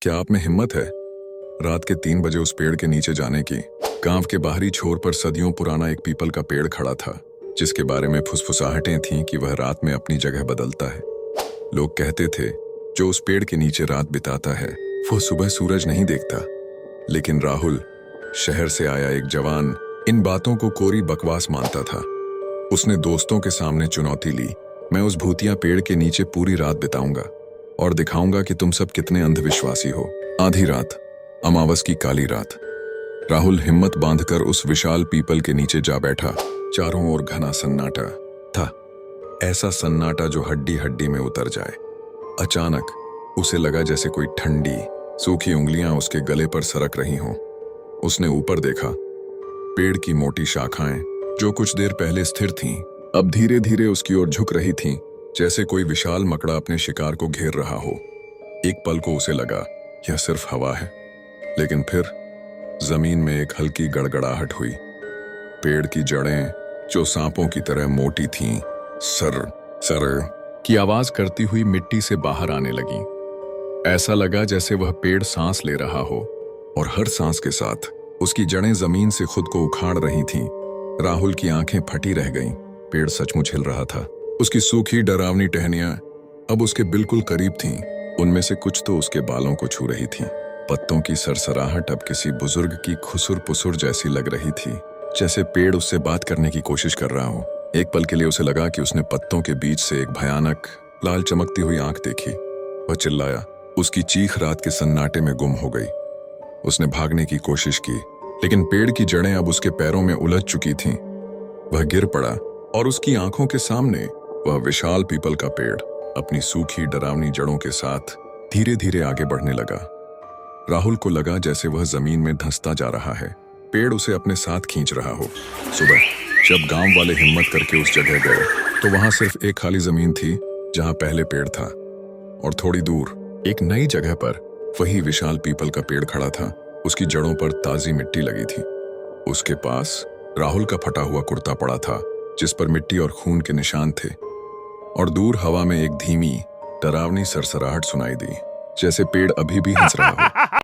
क्या आप में हिम्मत है रात के 3 बजे उस पेड़ के नीचे जाने की? गांव के बाहरी छोर पर सदियों पुराना एक पीपल का पेड़ खड़ा था, जिसके बारे में फुसफुसाहटें थीं कि वह रात में अपनी जगह बदलता है। लोग कहते थे, जो उस पेड़ के नीचे रात बिताता है वो सुबह सूरज नहीं देखता। लेकिन राहुल, शहर से आया एक जवान, इन बातों को कोरी बकवास मानता था। उसने दोस्तों के सामने चुनौती ली, मैं उस भूतिया पेड़ के नीचे पूरी रात बिताऊंगा और दिखाऊंगा कि तुम सब कितने अंधविश्वासी हो। आधी रात, अमावस की काली रात, राहुल हिम्मत बांधकर उस विशाल पीपल के नीचे जा बैठा। चारों ओर घना सन्नाटा था, ऐसा सन्नाटा जो हड्डी हड्डी में उतर जाए। अचानक उसे लगा जैसे कोई ठंडी सूखी उंगलियां उसके गले पर सरक रही हों। उसने ऊपर देखा। पेड़ की मोटी शाखाएं, जो कुछ देर पहले स्थिर थीं, अब धीरे धीरे उसकी ओर झुक रही थीं, जैसे कोई विशाल मकड़ा अपने शिकार को घेर रहा हो। एक पल को उसे लगा यह सिर्फ हवा है, लेकिन फिर जमीन में एक हल्की गड़गड़ाहट हुई। पेड़ की जड़ें, जो सांपों की तरह मोटी थीं, सर सर की आवाज करती हुई मिट्टी से बाहर आने लगी। ऐसा लगा जैसे वह पेड़ सांस ले रहा हो और हर सांस के साथ उसकी जड़ें जमीन से खुद को उखाड़ रही थीं। राहुल की आंखें फटी रह गईं। पेड़ सचमुच हिल रहा था। उसकी सूखी डरावनी टहनियां अब उसके बिल्कुल करीब थीं। उनमें से कुछ तो उसके बालों को छू रही थीं। पत्तों की सरसराहट अब किसी बुजुर्ग की खुसुर पुसुर जैसी लग रही थी, जैसे पेड़ उससे बात करने की कोशिश कर रहा हो। एक पल के लिए उसे लगा कि उसने पत्तों के बीच से एक भयानक लाल चमकती हुई आंख देखी। वह चिल्लाया। उसकी चीख रात के सन्नाटे में गुम हो गई। उसने भागने की कोशिश की, लेकिन पेड़ की जड़ें अब उसके पैरों में उलझ चुकी थीं। वह गिर पड़ा और उसकी आंखों के सामने वह विशाल पीपल का पेड़ अपनी सूखी डरावनी जड़ों के साथ धीरे धीरे आगे बढ़ने लगा। राहुल को लगा जैसे वह जमीन में धंसता जा रहा है। पेड़ उसे अपने साथ खींच रहा हो। सुबह जब गांव वाले हिम्मत करके उस जगह गए, तो वहां सिर्फ एक खाली जमीन थी जहां पहले पेड़ था, और थोड़ी दूर एक नई जगह पर वही विशाल पीपल का पेड़ खड़ा था। उसकी जड़ों पर ताजी मिट्टी लगी थी। उसके पास राहुल का फटा हुआ कुर्ता पड़ा था, जिस पर मिट्टी और खून के निशान थे। और दूर हवा में एक धीमी डरावनी सरसराहट सुनाई दी, जैसे पेड़ अभी भी हंस रहा हो।